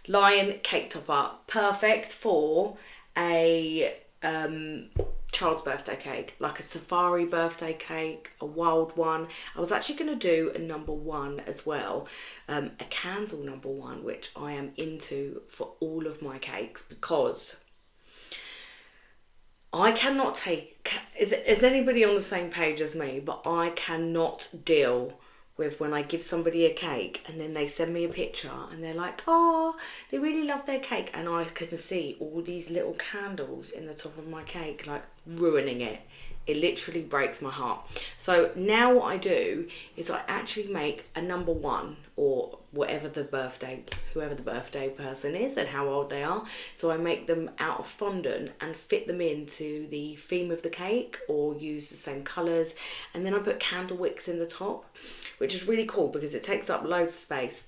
lion cake topper, perfect for a child's birthday cake, like a safari birthday cake, a wild one. I was actually going to do a number one as well, a candle number one, which I am into for all of my cakes, because I cannot take, is anybody on the same page as me? But I cannot deal with when I give somebody a cake and then they send me a picture and they're like, oh, they really love their cake, and I can see all these little candles in the top of my cake, like ruining it. It literally breaks my heart. So now what I do is I actually make a number one, or whoever the birthday person is and how old they are. So I make them out of fondant and fit them into the theme of the cake, or use the same colours. And then I put candle wicks in the top, which is really cool because it takes up loads of space.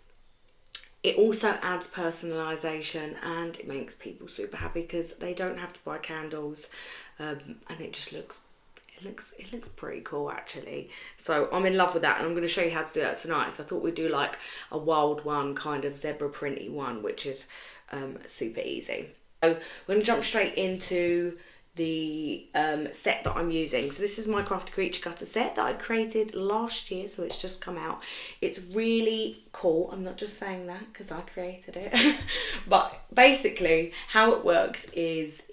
It also adds personalisation, and it makes people super happy because they don't have to buy candles, and it just looks pretty cool actually. So I'm in love with that, and I'm going to show you how to do that tonight. So I thought we'd do like a wild one, kind of zebra printy one, which is super easy. So we're going to jump straight into the set that I'm using. So this is my Crafty Creature cutter set that I created last year, so it's just come out. It's really cool. I'm not just saying that because I created it. But basically how it works is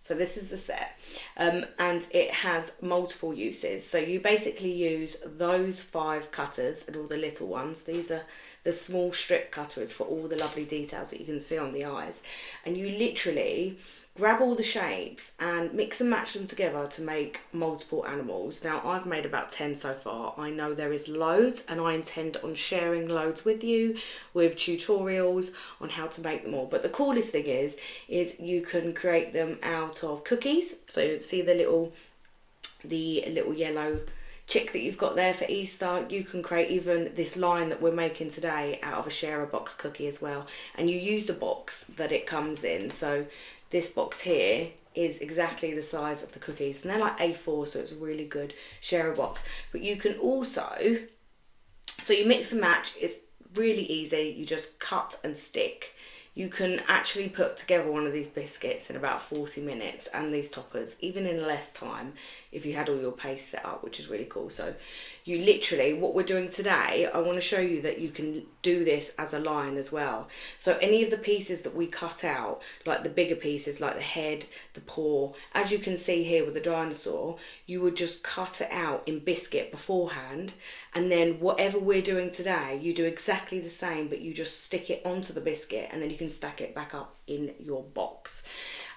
so this is the set, and it has multiple uses. So you basically use those 5 cutters and all the little ones. These are the small strip cutters for all the lovely details that you can see on the eyes. And you literally grab all the shapes and mix and match them together to make multiple animals. Now I've made about 10 so far. I know there is loads, and I intend on sharing loads with you, with tutorials on how to make them all. But the coolest thing is you can create them out of cookies. So you see the little yellow chick that you've got there for Easter. You can create even this line that we're making today out of a sharer box cookie as well, and you use the box that it comes in. So this box here is exactly the size of the cookies, and they're like A4, so it's a really good sharer box. But you can also, so you mix and match, it's really easy, you just cut and stick. You can actually put together one of these biscuits in about 40 minutes, and these toppers even in less time if you had all your paste set up, which is really cool. So you literally, what we're doing today, I want to show you that you can do this as a line as well. So any of the pieces that we cut out, like the bigger pieces, like the head, the paw, as you can see here with the dinosaur, you would just cut it out in biscuit beforehand, and then whatever we're doing today, you do exactly the same, but you just stick it onto the biscuit, and then you can stack it back up in your box.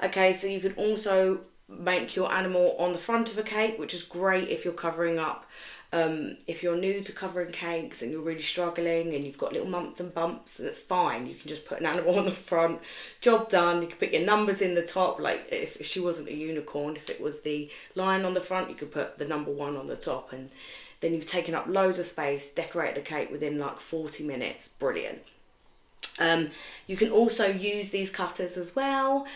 Okay, so you can also make your animal on the front of a cake, which is great if you're covering up, if you're new to covering cakes and you're really struggling and you've got little bumps and bumps, that's fine. You can just put an animal on the front, job done. You can put your numbers in the top, like if she wasn't a unicorn, if it was the lion on the front, you could put the number 1 on the top, and then you've taken up loads of space, decorated a cake within like 40 minutes. Brilliant. You can also use these cutters as well.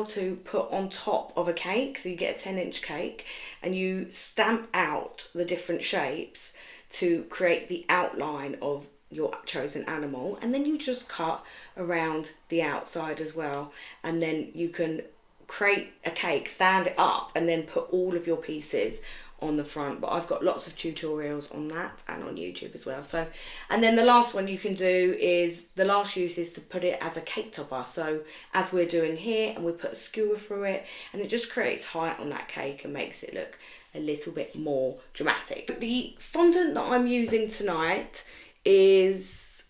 To put on top of a cake. So you get a 10-inch cake and you stamp out the different shapes to create the outline of your chosen animal, and then you just cut around the outside as well, and then you can create a cake, stand it up, and then put all of your pieces on the front. But I've got lots of tutorials on that and on YouTube as well. So, and then the last one you can do is, the last use is to put it as a cake topper. So as we're doing here, and we put a skewer through it, and it just creates height on that cake and makes it look a little bit more dramatic. The fondant that I'm using tonight is,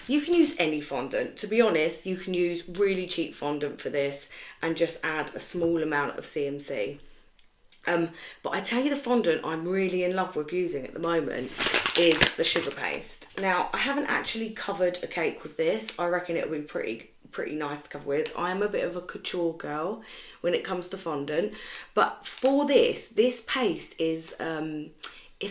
you can use any fondant. To be honest, you can use really cheap fondant for this and just add a small amount of CMC. But I tell you, the fondant I'm really in love with using at the moment is the sugar paste. Now, I haven't actually covered a cake with this. I reckon it'll be pretty nice to cover with. I am a bit of a couture girl when it comes to fondant, but for this paste is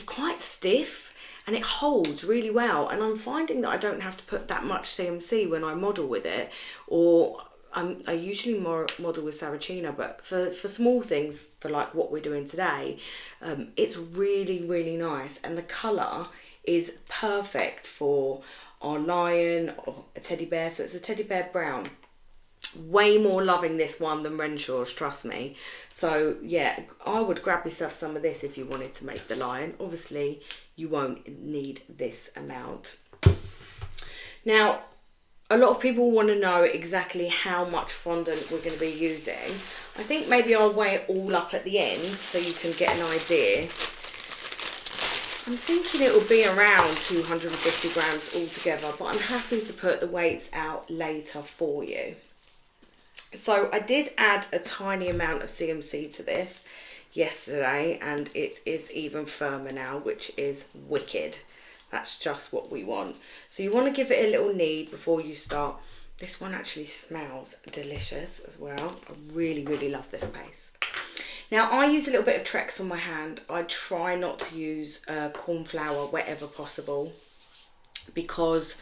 quite stiff and it holds really well. And I'm finding that I don't have to put that much CMC when I model with it, or I usually model with Saracino, but for small things, for like what we're doing today, it's really, really nice. And the colour is perfect for our lion or a teddy bear. So it's a teddy bear brown. Way more loving this one than Renshaw's, trust me. So yeah, I would grab yourself some of this if you wanted to make the lion. Obviously you won't need this amount. Now a lot of people want to know exactly how much fondant we're going to be using. I think maybe I'll weigh it all up at the end so you can get an idea. I'm thinking it will be around 250 grams altogether, but I'm happy to put the weights out later for you. So I did add a tiny amount of CMC to this yesterday, and it is even firmer now, which is wicked. That's just what we want. So you want to give it a little knead before you start. This one actually smells delicious as well. I really, really love this paste. Now I use a little bit of Trex on my hand. I try not to use corn flour wherever possible because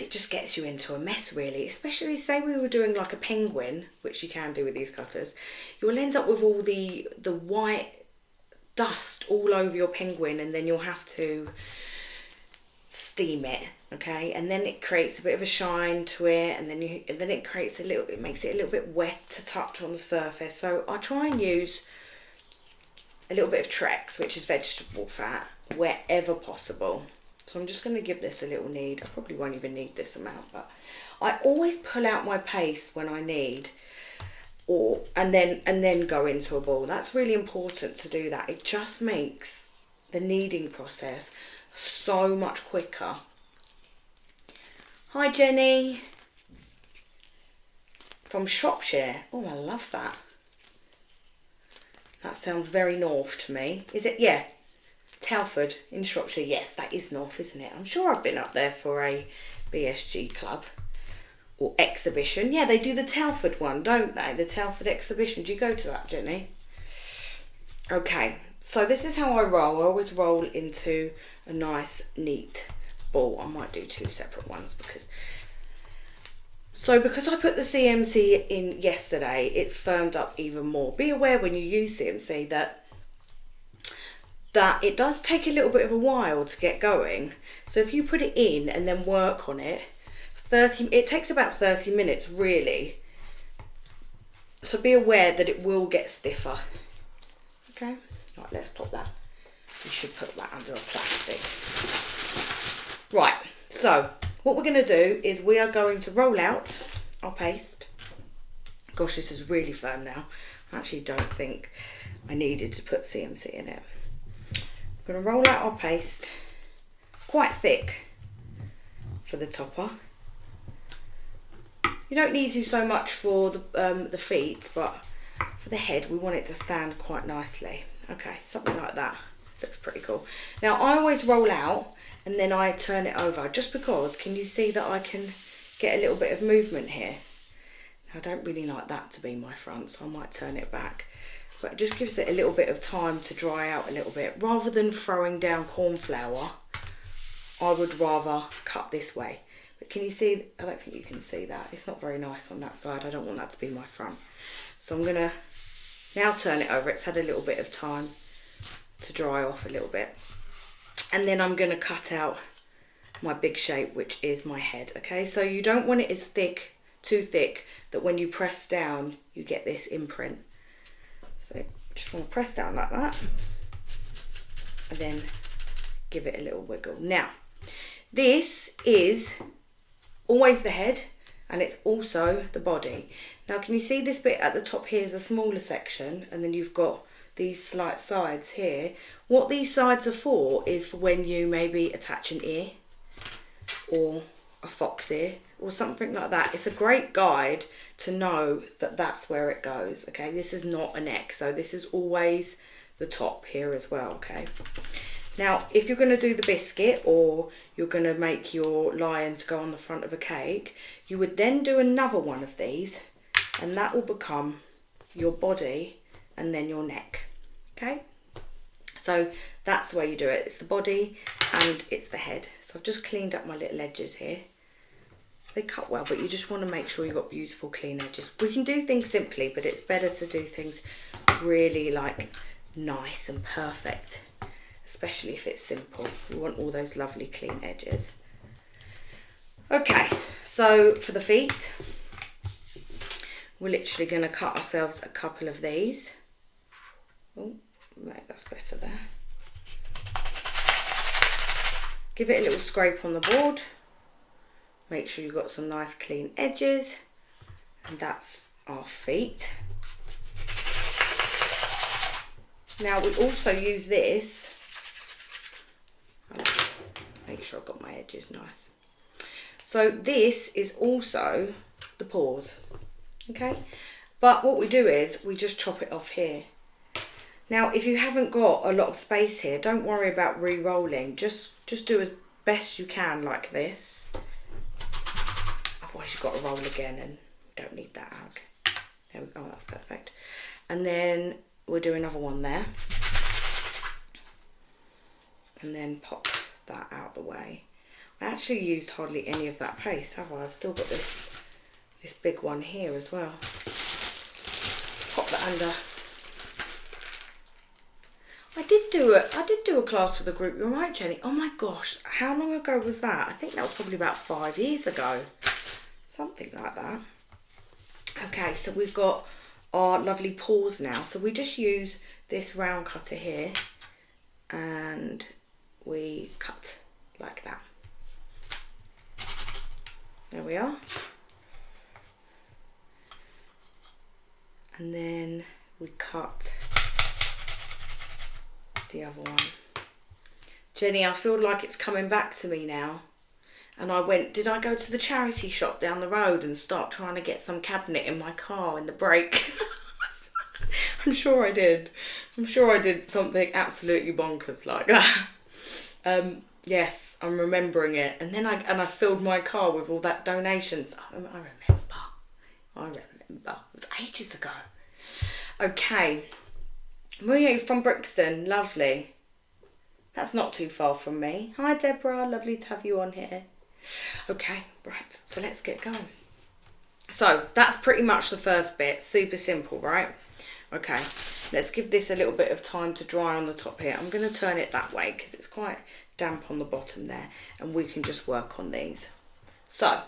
it just gets you into a mess really, especially say we were doing like a penguin, which you can do with these cutters. You'll end up with all the white dust all over your penguin, and then you'll have to steam it, okay? And then it creates a bit of a shine to it, and then it creates it makes it a little bit wet to touch on the surface. So I try and use a little bit of Trex, which is vegetable fat, wherever possible. So I'm just going to give this a little knead. I probably won't even need this amount, but I always pull out my paste when I need, and then go into a ball. That's really important to do that. It just makes the kneading process so much quicker. Hi Jenny from Shropshire. Oh, I love that. That sounds very north to me. Is it? Yeah. Telford in Shropshire. Yes, that is north, isn't it? I'm sure I've been up there for a BSG club or exhibition. Yeah, they do the Telford one, don't they? The Telford exhibition. Do you go to that, Jenny? Okay, so this is how I roll. I always roll into a nice, neat ball. I might do two separate ones because I put the CMC in yesterday, it's firmed up even more. Be aware when you use CMC that it does take a little bit of a while to get going. So if you put it in and then work on it, it takes about 30 minutes really. So be aware that it will get stiffer. Okay, right, let's pop that. We should put that under a plastic. Right, so what we're going to do is we are going to roll out our paste. Gosh, this is really firm now. I actually don't think I needed to put CMC in it. I'm going to roll out our paste quite thick for the topper. You don't need to so much for the feet, but for the head we want it to stand quite nicely. Okay, something like that. Looks pretty cool. Now I always roll out and then I turn it over, just because, can you see that I can get a little bit of movement here? Now, I don't really like that to be my front, so I might turn it back. But it just gives it a little bit of time to dry out a little bit. Rather than throwing down corn flour, I would rather cut this way. But can you see? I don't think you can see that. It's not very nice on that side. I don't want that to be my front. So I'm going to now turn it over. It's had a little bit of time to dry off a little bit. And then I'm going to cut out my big shape, which is my head. Okay, so you don't want it as thick, too thick, that when you press down, you get this imprint. So just want to press down like that and then give it a little wiggle. Now, this is always the head and it's also the body. Now, can you see this bit at the top here is a smaller section, and then you've got these slight sides here. What these sides are for is for when you maybe attach an ear or a fox ear or something like that. It's a great guide to know that that's where it goes. Okay, this is not a neck, so this is always the top here as well. Okay, now if you're going to do the biscuit or you're going to make your lions go on the front of a cake, you would then do another one of these, and that will become your body and then your neck. Okay, so that's the way you do it. It's the body and it's the head. So I've just cleaned up my little edges here. They cut well, but you just want to make sure you've got beautiful clean edges. We can do things simply, but it's better to do things really like nice and perfect especially if it's simple. We want all those lovely clean edges. Okay, so for the feet, we're literally going to cut ourselves a couple of these. Oh, no, that's better there. Give it a little scrape on the board. Make sure you've got some nice clean edges. And that's our feet. Now we also use this. Make sure I've got my edges nice. So this is also the paws. Okay, but what we do is we just chop it off here. Now if you haven't got a lot of space here, don't worry about re-rolling. Just do as best you can like this. Otherwise you've got to roll again and you don't need that hug. There we go. Oh, that's perfect. And then we'll do another one there. And then pop that out the way. I actually used hardly any of that paste, have I? I've still got this big one here as well. Pop that under. I did do a class for the group. You're right, Jenny. Oh my gosh, how long ago was that? I think that was probably about 5 years ago. Something like that. Okay, so we've got our lovely paws now. So we just use this round cutter here and we cut like that. There we are. And then we cut the other one. Jenny, I feel like it's coming back to me now. And I went, did I go to the charity shop down the road and start trying to get some cabinet in my car in the break? I'm sure I did. I'm sure I did something absolutely bonkers like that. Yes, I'm remembering it. And then I filled my car with all that donations. I remember. It was ages ago. Okay. Maria from Brixton, lovely. That's not too far from me. Hi Deborah, lovely to have you on here. Okay, right, so let's get going. So that's pretty much the first bit, super simple, right? Okay, let's give this a little bit of time to dry on the top here. I'm going to turn it that way because it's quite damp on the bottom there, and we can just work on these. So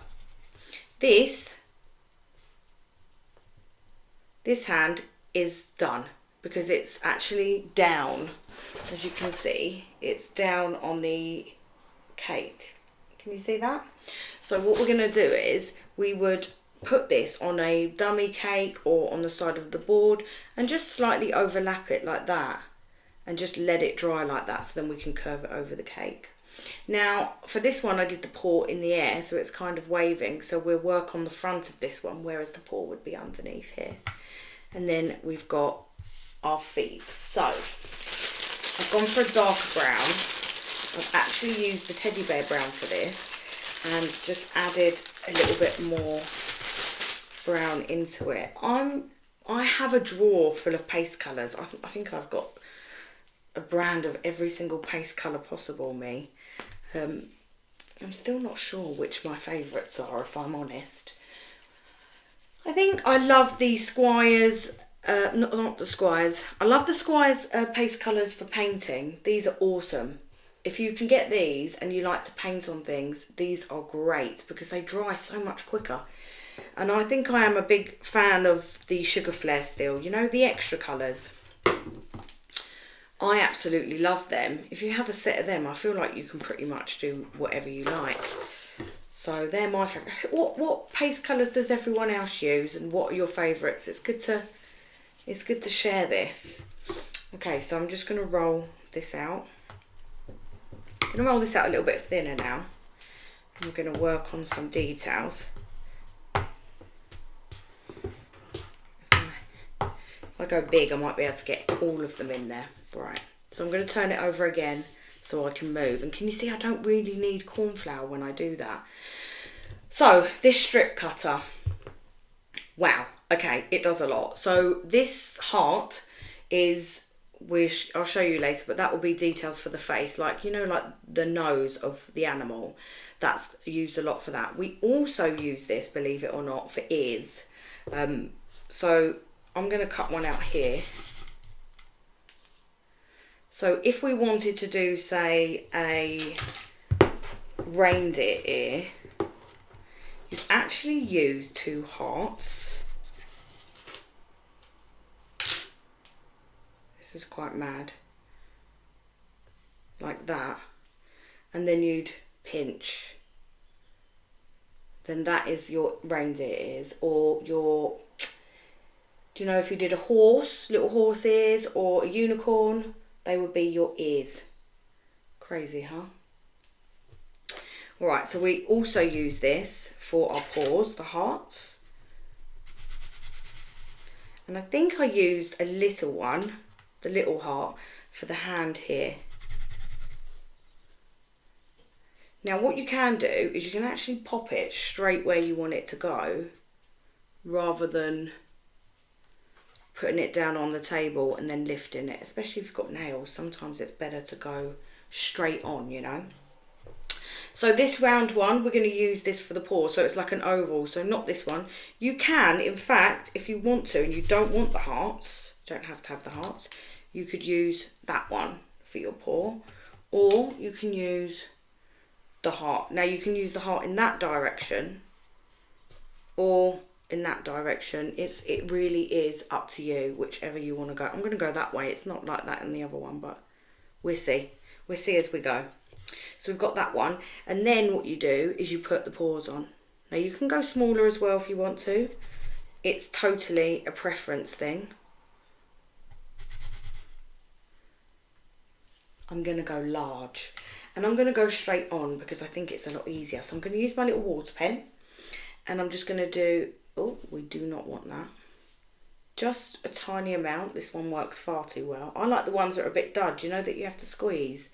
this hand is done because it's actually down, as you can see, it's down on the cake. Can you see that? So what we're going to do is we would put this on a dummy cake or on the side of the board and just slightly overlap it like that and just let it dry like that, so then we can curve it over the cake. Now for this one I did the paw in the air, so it's kind of waving, so we'll work on the front of this one, whereas the paw would be underneath here. And then we've got our feet. So I've gone for a darker brown. I've actually used the teddy bear brown for this and just added a little bit more brown into it. I have a drawer full of paste colours. I think I've got a brand of every single paste colour possible, me. I'm still not sure which my favourites are, if I'm honest. I think I love the Squires, not the Squires. I love the Squires paste colours for painting. These are awesome. If you can get these and you like to paint on things, these are great because they dry so much quicker. And I think I am a big fan of the Sugar Flare still, you know, the extra colours. I absolutely love them. If you have a set of them, I feel like you can pretty much do whatever you like. So they're my favourite. What paste colours does everyone else use, and what are your favourites? It's good to share this. Okay, so I'm just going to roll this out. I'm going to roll this out a little bit thinner now. I'm going to work on some details. If I go big, I might be able to get all of them in there. Right, so I'm going to turn it over again so I can move. And can you see I don't really need corn flour when I do that? So this strip cutter, wow, okay, it does a lot. So this heart is, I'll show you later, but that will be details for the face, like, you know, like the nose of the animal. That's used a lot for that. We also use this, believe it or not, for ears. So I'm going to cut one out here. So if we wanted to do, say, a reindeer ear, you'd actually use 2 hearts. This is quite mad. Like that. And then you'd pinch. Then that is your reindeer ears, or your, do you know, if you did a horse, little horse ears, or a unicorn, they would be your ears. Crazy, huh? Alright, so we also use this for our paws, the hearts. And I think I used a little one, the little heart, for the hand here. Now what you can do is you can actually pop it straight where you want it to go, rather than putting it down on the table and then lifting it, especially if you've got nails. Sometimes it's better to go straight on, you know. So this round one, we're going to use this for the paw, so it's like an oval, so not this one. You can, in fact, if you want to, and you don't want the hearts, don't have to have the hearts, you could use that one for your paw, or you can use the heart. Now you can use the heart in that direction, or in that direction. It really is up to you, whichever you want to go. I'm going to go that way. It's not like that in the other one, but we'll see. We'll see as we go. So we've got that one, and then what you do is you put the paws on. Now you can go smaller as well if you want to. It's totally a preference thing. I'm going to go large, and I'm going to go straight on because I think it's a lot easier. So I'm going to use my little water pen, and I'm just going to do, oh, we do not want that. Just a tiny amount. This one works far too well. I like the ones that are a bit dud, you know, that you have to squeeze.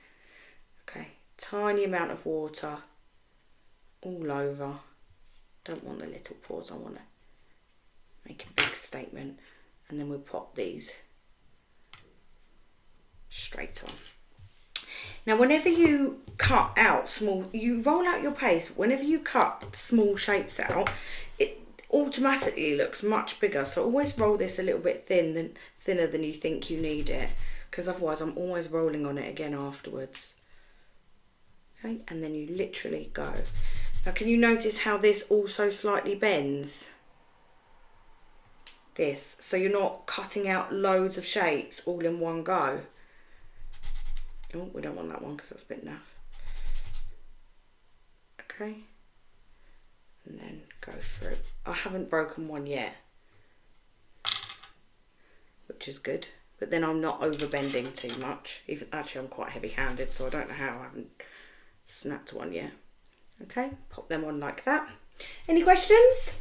Okay, tiny amount of water all over. Don't want the little paws, I want to make a big statement. And then we'll pop these straight on. Now whenever you cut out small, you roll out your paste, whenever you cut small shapes out, it automatically looks much bigger. So always roll this a little bit thinner than you think you need it, because otherwise I'm always rolling on it again afterwards. Okay, and then you literally go. Now can you notice how this also slightly bends? This, so you're not cutting out loads of shapes all in one go. Oh, we don't want that one because that's a bit naff. Okay, and then go through. I haven't broken one yet, which is good, but then I'm not over bending too much. Even actually I'm quite heavy handed, so I don't know how I haven't snapped one yet. Okay, pop them on like that. Any questions?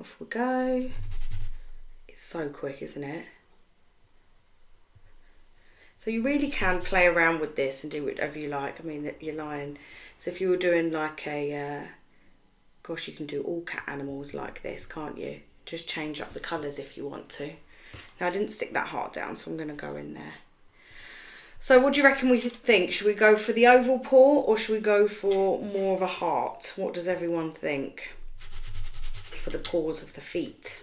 Off we go. It's so quick, isn't it? So you really can play around with this and do whatever you like. I mean, you're lying. So if you were doing like a, gosh, you can do all cat animals like this, can't you? Just change up the colours if you want to. Now I didn't stick that heart down, so I'm going to go in there. So what do you reckon we think? Should we go for the oval paw or should we go for more of a heart? What does everyone think for the paws of the feet?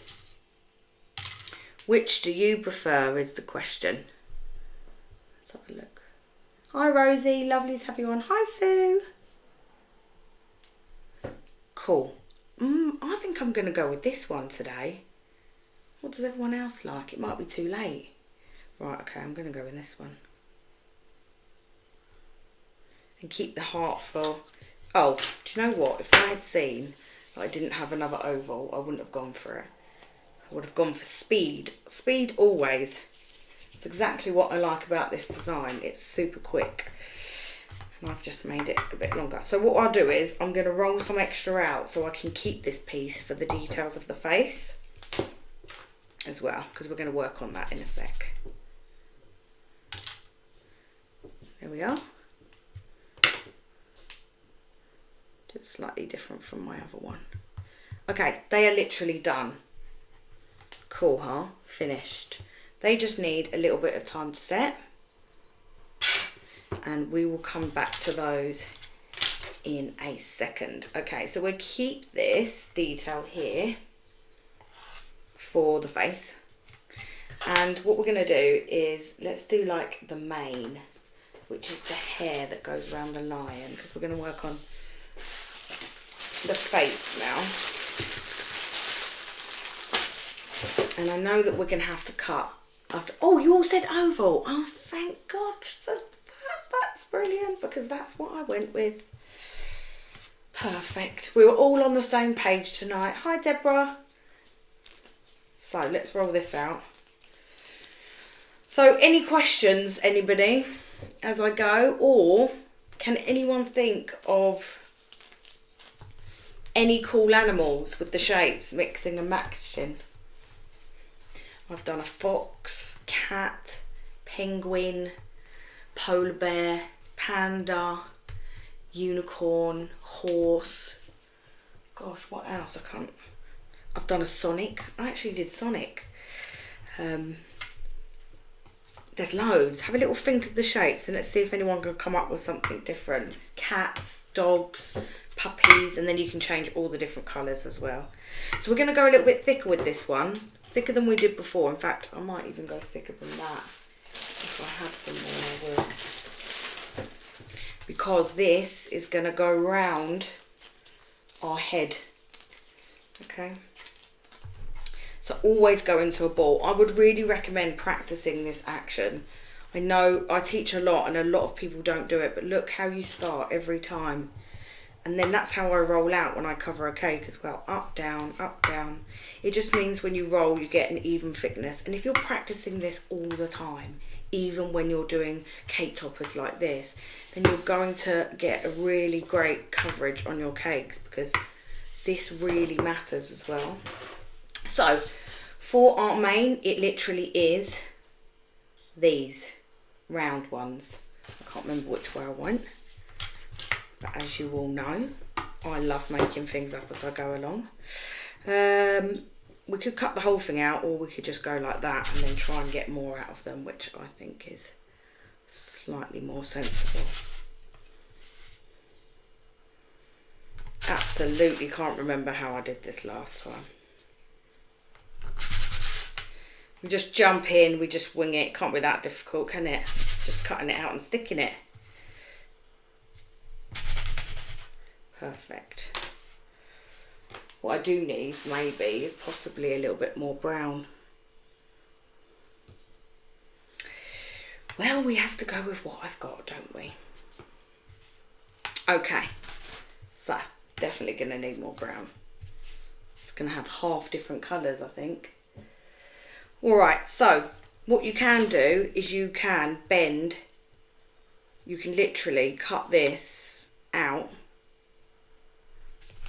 Which do you prefer is the question. Let's have a look. Hi Rosie, lovely to have you on. Hi Sue. Cool. I think I'm going to go with this one today. What does everyone else like? It might be too late. Right, okay, I'm going to go with this one. And keep the heart for... Oh, do you know what? If I had seen that I didn't have another oval, I wouldn't have gone for it. I would have gone for speed. Speed always. It's exactly what I like about this design. It's super quick. And I've just made it a bit longer. So what I'll do is I'm going to roll some extra out so I can keep this piece for the details of the face as well, because we're going to work on that in a sec. There we are. Do it slightly different from my other one. Okay, they are literally done. Cool, huh? Finished. They just need a little bit of time to set, and we will come back to those in a second. Okay, so we'll keep this detail here for the face, And what we're going to do is, let's do like the mane, which is the hair that goes around the lion, because we're going to work on the face now. And I know that we're going to have to cut after. Oh, you all said oval. Oh, thank God for that. That's brilliant, because that's what I went with. Perfect. We were all on the same page tonight. Hi, Deborah. So let's roll this out. So any questions, anybody, as I go? Or can anyone think of any cool animals with the shapes, mixing and matching? I've done a fox, cat, penguin, polar bear, panda, unicorn, horse. Gosh, what else? I've done a Sonic. I actually did Sonic. There's loads. Have a little think of the shapes and let's see if anyone can come up with something different. Cats, dogs, puppies, and then you can change all the different colours as well. So we're going to go a little bit thicker with this one. Thicker than we did before. In fact, I might even go thicker than that. If I had some more, I will. Because this is going to go round our head. Okay. So always go into a ball. I would really recommend practicing this action. I know I teach a lot and a lot of people don't do it, but look how you start every time. And then that's how I roll out when I cover a cake as well. Up, down, up, down. It just means when you roll, you get an even thickness. And if you're practicing this all the time, even when you're doing cake toppers like this, then you're going to get a really great coverage on your cakes, because this really matters as well. So for our mane, it literally is these round ones. I can't remember which way I went, but as you all know, I love making things up as I go along. We could cut the whole thing out, or we could just go like that and then try and get more out of them, which I think is slightly more sensible. Absolutely can't remember how I did this last time. We just jump in, we just wing it. Can't be that difficult, can it? Just cutting it out and sticking it. Perfect. What I do need maybe is possibly a little bit more brown. Well, we have to go with what I've got, don't we? Okay, so definitely going to need more brown. It's going to have half different colours, I think. Alright, so what you can do is you can bend, you can literally cut this out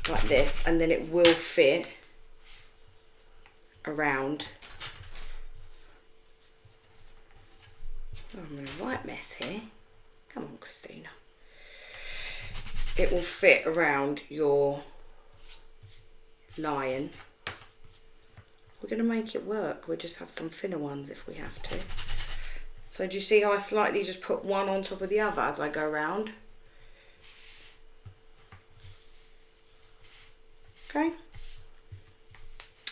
like this, and then it will fit around. Oh, I'm in a right mess here. Come on, Christina. It will fit around your lion. We're going to make it work. We'll just have some thinner ones if we have to. So do you see how I slightly just put one on top of the other as I go round? Okay.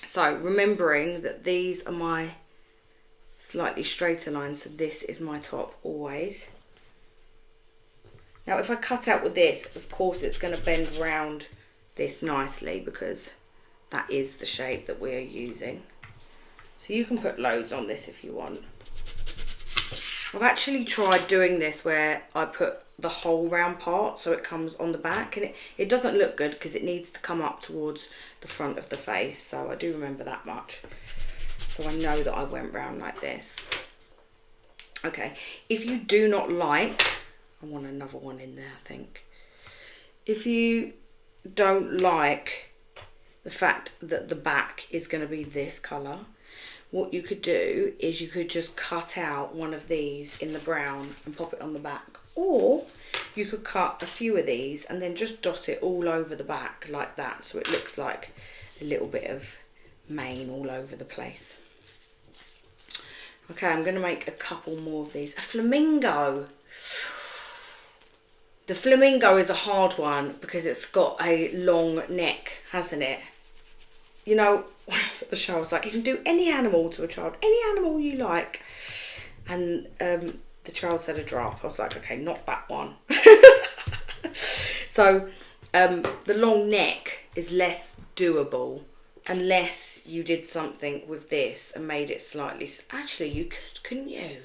So remembering that these are my slightly straighter lines, so this is my top always. Now if I cut out with this, of course it's going to bend round this nicely, because that is the shape that we're using. So you can put loads on this if you want. I've actually tried doing this where I put the whole round part so it comes on the back, and it doesn't look good because it needs to come up towards the front of the face. So I do remember that much. So I know that I went round like this. Okay, if you do not like, I want another one in there, I think. If you don't like the fact that the back is going to be this colour, what you could do is you could just cut out one of these in the brown and pop it on the back. Or you could cut a few of these and then just dot it all over the back like that, so it looks like a little bit of mane all over the place. Okay, I'm going to make a couple more of these. A flamingo. The flamingo is a hard one because it's got a long neck, hasn't it? you know, the show was like, you can do any animal to a child, any animal you like. And the child said a giraffe. I was like, okay, not that one. So the long neck is less doable unless you did something with this and made it slightly... Actually, you could, couldn't you?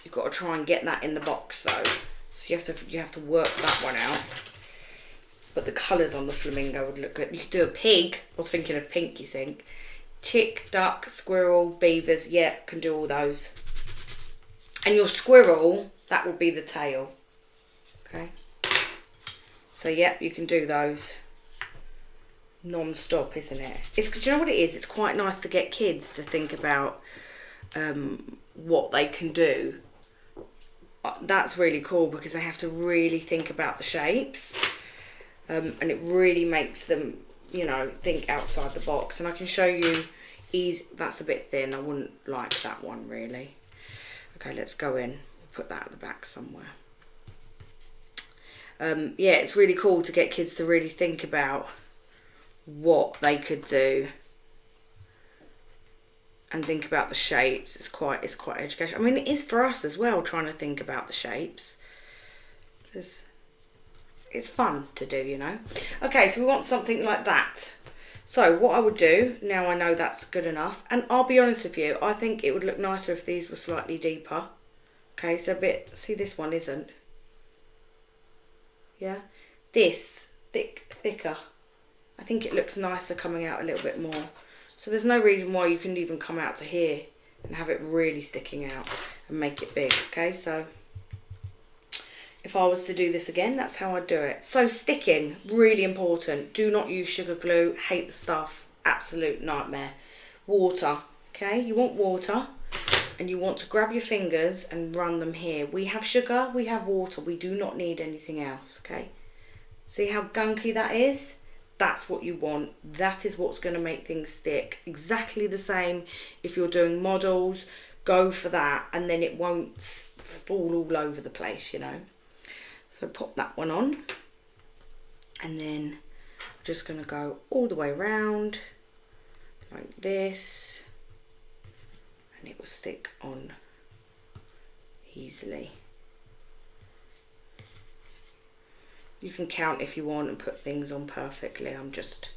You've got to try and get that in the box though. So you have to work that one out. But the colours on the flamingo would look good. You could do a pig. I was thinking of pink, you think. Chick, duck, squirrel, beavers. Yeah, can do all those. And your squirrel, that will be the tail. Okay. So yeah, you can do those non-stop, isn't it? It's, do you know what it is? It's quite nice to get kids to think about what they can do. That's really cool because they have to really think about the shapes. And it really makes them, you know, think outside the box. And I can show you, that's a bit thin. I wouldn't like that one really. Okay, let's go in. We'll put that at the back somewhere. Yeah, it's really cool to get kids to really think about what they could do and think about the shapes. It's quite educational. I mean, it is for us as well, trying to think about the shapes. It's fun to do, you know. Okay, so we want something like that. So what I would do, now I know that's good enough, and I'll be honest with you, I think it would look nicer if these were slightly deeper. Okay, so a bit, see this one isn't. Yeah, this thicker. I think it looks nicer coming out a little bit more. So there's no reason why you couldn't even come out to here and have it really sticking out and make it big. Okay, so if I was to do this again, that's how I'd do it. So sticking, really important. Do not use sugar glue. Hate the stuff. Absolute nightmare. Water, okay? You want water and you want to grab your fingers and run them here. We have sugar, we have water. We do not need anything else, okay? See how gunky that is? That's what you want. That is what's going to make things stick. Exactly the same if you're doing models. Go for that and then it won't fall all over the place, you know. So pop that one on and then I'm just going to go all the way around like this and it will stick on easily. You can count if you want and put things on perfectly. I'm just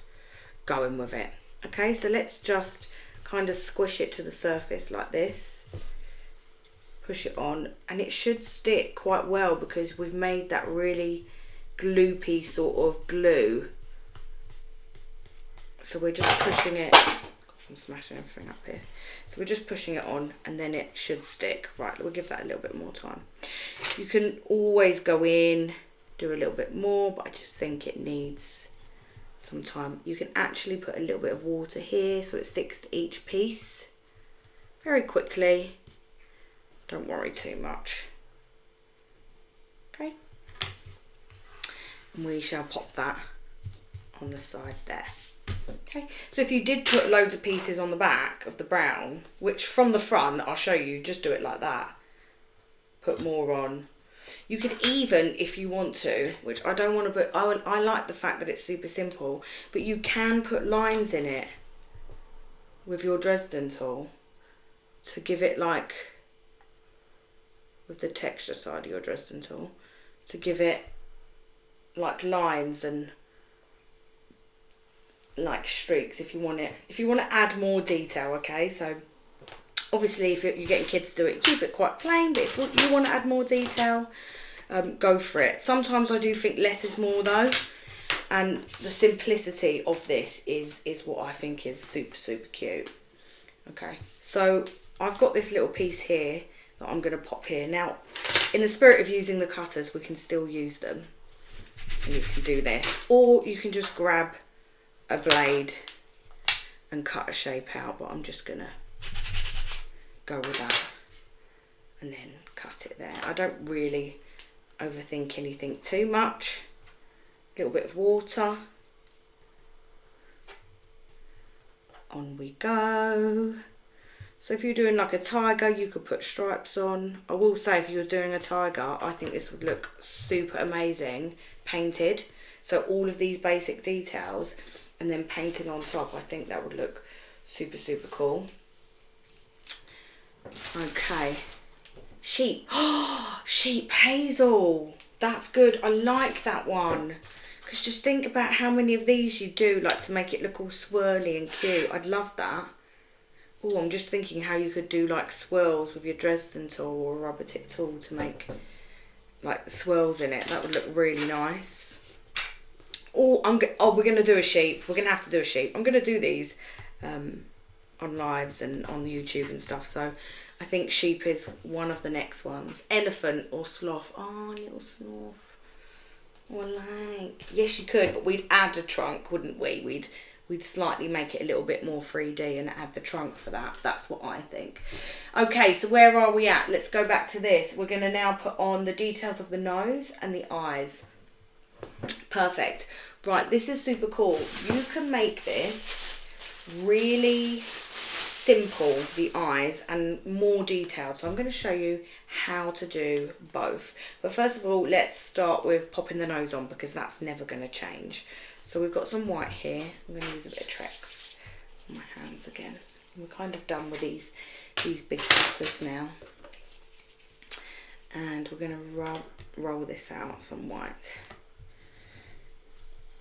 going with it. Okay, so let's just kind of squish it to the surface like this. Push it on and it should stick quite well because we've made that really gloopy sort of glue. So we're just pushing it. Gosh, I'm smashing everything up here. So we're just pushing it on and then it should stick. Right, we'll give that a little bit more time. You can always go in, do a little bit more, but I just think it needs some time. You can actually put a little bit of water here so it sticks to each piece very quickly. Don't worry too much. Okay. And we shall pop that on the side there. Okay. So if you did put loads of pieces on the back of the brown, which from the front, I'll show you, just do it like that. Put more on. You could even, if you want to, which I don't want to put, I like the fact that it's super simple, but you can put lines in it with your Dresden tool to give it like, with the texture side of your Dresden tool, to give it like lines and like streaks if you want it. If you want to add more detail, okay? So obviously if you're getting kids to do it, keep it quite plain, but if you want to add more detail, go for it. Sometimes I do think less is more though, and the simplicity of this is what I think is super, super cute. Okay, so I've got this little piece here that I'm going to pop here. Now, in the spirit of using the cutters, we can still use them. And you can do this. Or you can just grab a blade and cut a shape out. But I'm just going to go with that. And then cut it there. I don't really overthink anything too much. A little bit of water. On we go. So if you're doing like a tiger, you could put stripes on. I will say if you're doing a tiger, I think this would look super amazing painted. So all of these basic details and then painting on top, I think that would look super, super cool. Okay. Sheep. Oh, sheep hazel. That's good. I like that one. Because just think about how many of these you do, like to make it look all swirly and cute. I'd love that. Oh, I'm just thinking how you could do like swirls with your Dresden tool or a rubber tip tool to make like the swirls in it. That would look really nice. Oh, we're going to do a sheep. We're going to have to do a sheep. I'm going to do these on lives and on YouTube and stuff. So I think sheep is one of the next ones. Elephant or sloth. Oh, little sloth. Oh, I like. Yes, you could, but we'd add a trunk, wouldn't we? We'd slightly make it a little bit more 3D and add the trunk for that. That's what I think. Okay, so where are we at? Let's go back to this. We're going to now put on the details of the nose and the eyes. Perfect. Right, this is super cool. You can make this really simple, the eyes, and more detailed. So I'm going to show you how to do both. But first of all, let's start with popping the nose on, because that's never going to change. So we've got some white here. I'm going to use a bit of Trex on my hands again. And we're kind of done with these big pieces now. And we're going to roll this out, some white.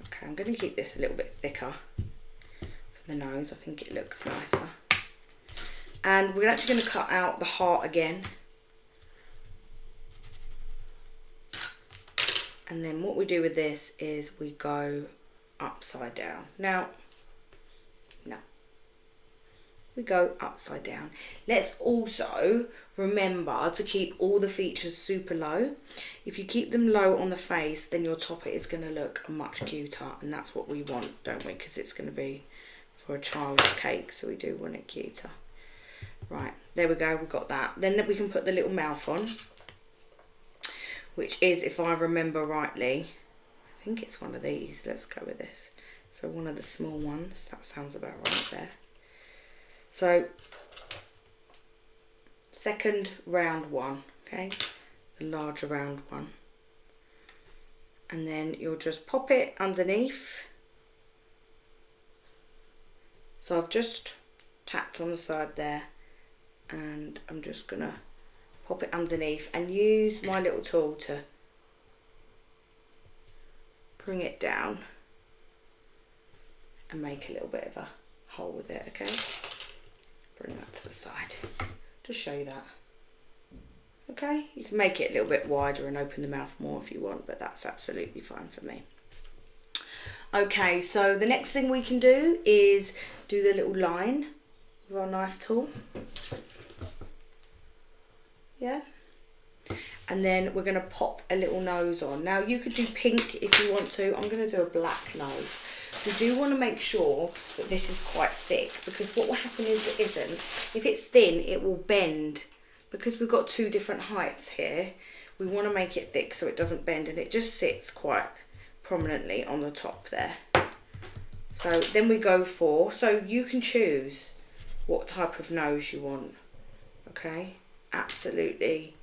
Okay, I'm going to keep this a little bit thicker for the nose. I think it looks nicer. And we're actually going to cut out the heart again. And then what we do with this is we go upside down. No. We go upside down. Let's also remember to keep all the features super low. If you keep them low on the face, then your topper is going to look much cuter. And that's what we want, don't we? Because it's going to be for a child's cake, so we do want it cuter. Right, there we go, we've got that. Then we can put the little mouth on, which is, if I remember rightly, I think it's one of these. Let's go with this. So one of the small ones, that sounds about right there. So, second round one, okay, the larger round one. And then you'll just pop it underneath. So I've just tapped on the side there. And I'm just going to pop it underneath and use my little tool to bring it down and make a little bit of a hole with it, okay? Bring that to the side. Just show you that. Okay, you can make it a little bit wider and open the mouth more if you want, but that's absolutely fine for me. Okay, so the next thing we can do is do the little line with our knife tool. Yeah, and then we're going to pop a little nose on. Now you could do pink if you want to. I'm going to do a black nose. We do want to make sure that this is quite thick, because what will happen is it isn't. If it's thin, it will bend. Because we've got two different heights here, we want to make it thick so it doesn't bend, and it just sits quite prominently on the top there. So then we go for, so you can choose what type of nose you want, okay? Absolutely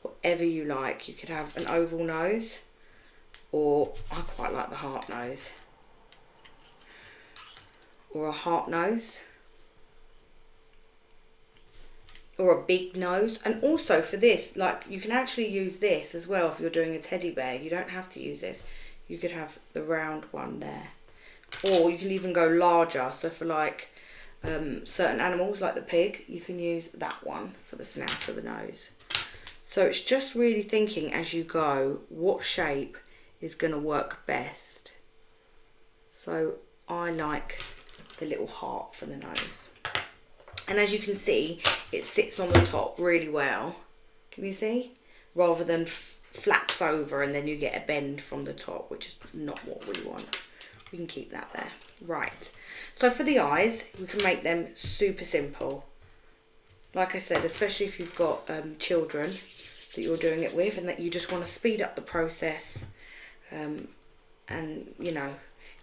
whatever you like. You could have an oval nose, or I quite like the heart nose, or a heart nose, or a big nose. And also for this, like, you can actually use this as well if you're doing a teddy bear. You don't have to use this. You could have the round one there, or you can even go larger. So for like certain animals like the pig, you can use that one for the snout or the nose. So it's just really thinking as you go what shape is going to work best. So I like the little heart for the nose, and as you can see, it sits on the top really well. Can you see? Rather than flaps over and then you get a bend from the top, which is not what we want. We can keep that there. Right, so for the eyes, we can make them super simple. Like I said, especially if you've got children that you're doing it with and that you just want to speed up the process. And, you know,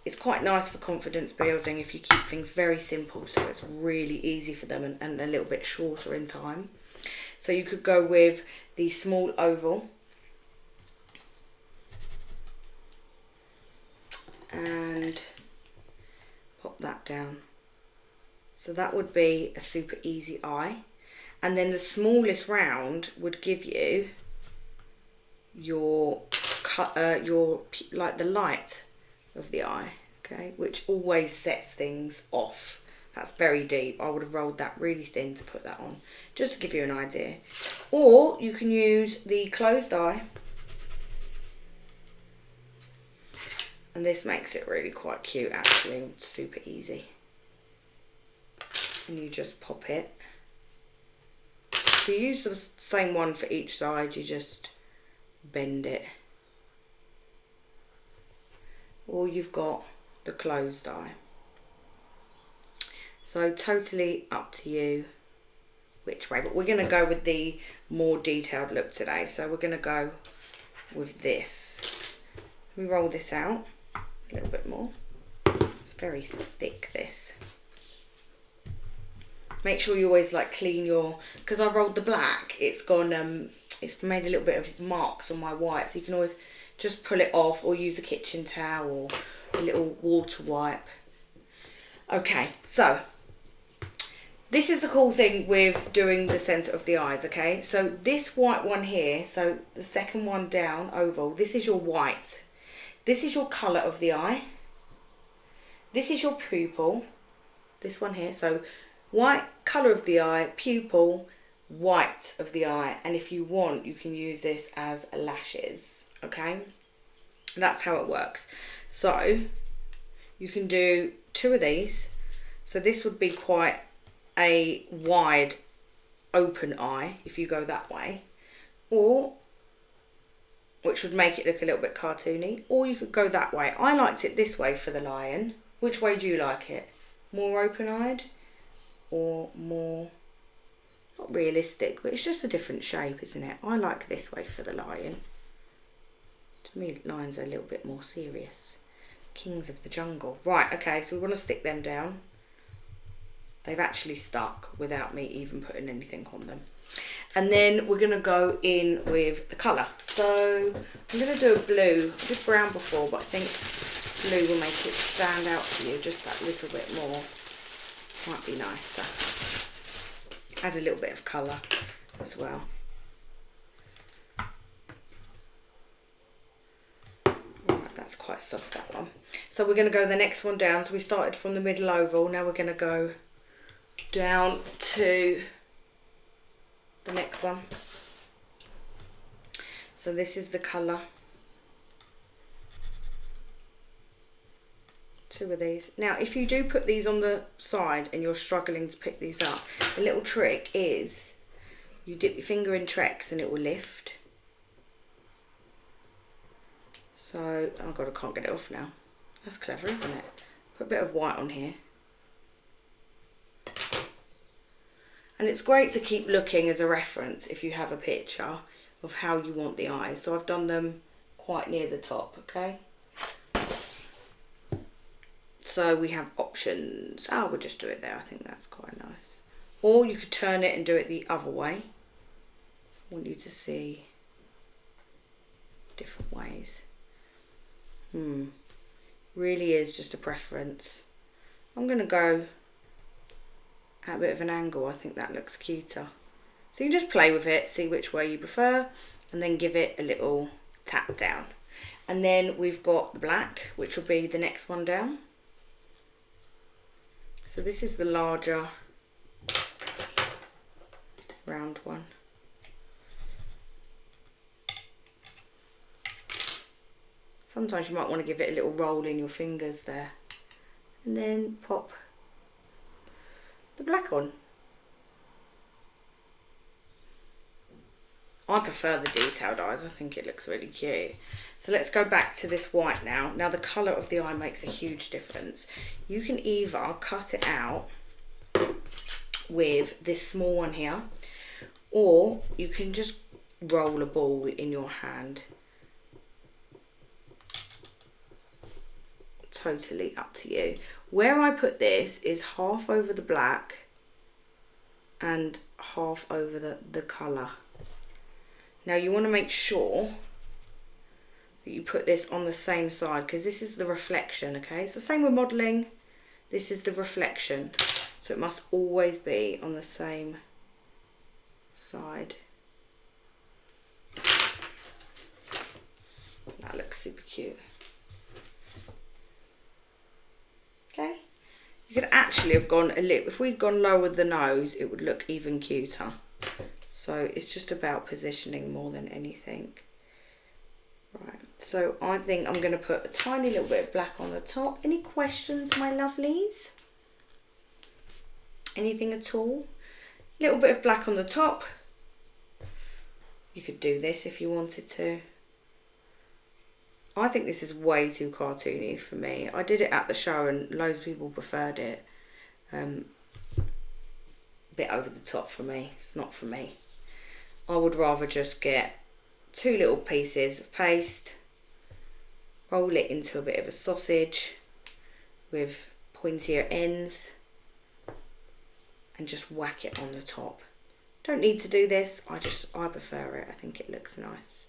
it's quite nice for confidence building if you keep things very simple, so it's really easy for them and a little bit shorter in time. So you could go with the small oval. and pop that down. So that would be a super easy eye. And then the smallest round would give you your like the light of the eye, okay, which always sets things off. That's very deep. I would have rolled that really thin to put that on, just to give you an idea. Or you can use the closed eye, and this makes it really quite cute actually. It's super easy. And you just pop it. So you use the same one for each side, you just bend it. Or you've got the closed eye. So totally up to you which way, but we're going to go with the more detailed look today. So we're going to go with this. We roll this out a little bit more. It's very thick, this. Make sure you always like clean your, because I rolled the black, it's gone, it's made a little bit of marks on my white, so you can always just pull it off or use a kitchen towel or a little water wipe. Okay, so this is the cool thing with doing the centre of the eyes, okay? So this white one here, so the second one down, oval, this is your white. This is your colour of the eye. This is your pupil, this one here, so white, colour of the eye, pupil, white of the eye, and if you want you can use this as lashes, okay? That's how it works. So you can do 2 of these, so this would be quite a wide open eye if you go that way, or which would make it look a little bit cartoony, or you could go that way. I liked it this way for the lion. Which way do you like it? More open-eyed or more, not realistic, but it's just a different shape, isn't it? I like this way for the lion. To me, lions are a little bit more serious. Kings of the jungle. Right, okay, so we want to stick them down. They've actually stuck without me even putting anything on them. And then we're going to go in with the colour. So I'm going to do a blue. I did brown before, but I think blue will make it stand out for you just that little bit more. Might be nicer. Add a little bit of colour as well. Right, that's quite soft, that one. So we're going to go the next one down. So we started from the middle oval. Now we're going to go down to the next one. So this is the colour. 2 of these. Now if you do put these on the side and you're struggling to pick these up, the little trick is you dip your finger in Trex and it will lift. So, oh god, I can't get it off now. That's clever, isn't it? Put a bit of white on here. And it's great to keep looking as a reference if you have a picture of how you want the eyes. So I've done them quite near the top, okay? So we have options. Oh, we'll just do it there. I think that's quite nice. Or you could turn it and do it the other way. I want you to see different ways. Really is just a preference. I'm going to go at a bit of an angle. I think that looks cuter. So you can just play with it, see which way you prefer, and then give it a little tap down. And then we've got the black, which will be the next one down. So this is the larger round one. Sometimes you might want to give it a little roll in your fingers there. And then pop the black on. I prefer the detailed eyes. I think it looks really cute. So let's go back to this white now. Now the colour of the eye makes a huge difference. You can either cut it out with this small one here, or you can just roll a ball in your hand. Totally up to you. Where I put this is half over the black and half over the colour. Now you want to make sure that you put this on the same side, because this is the reflection, okay? It's the same with modelling. This is the reflection. So it must always be on the same side. That looks super cute. Okay. You could actually have gone a little, if we'd gone lower the nose, it would look even cuter. So it's just about positioning more than anything. Right, so I think I'm going to put a tiny little bit of black on the top. Any questions, my lovelies? Anything at all? Little bit of black on the top. You could do this if you wanted to. I think this is way too cartoony for me. I did it at the show and loads of people preferred it. A bit over the top for me. It's not for me. I would rather just get 2 little pieces of paste, roll it into a bit of a sausage with pointier ends, and just whack it on the top. Don't need to do this, I prefer it. I think it looks nice.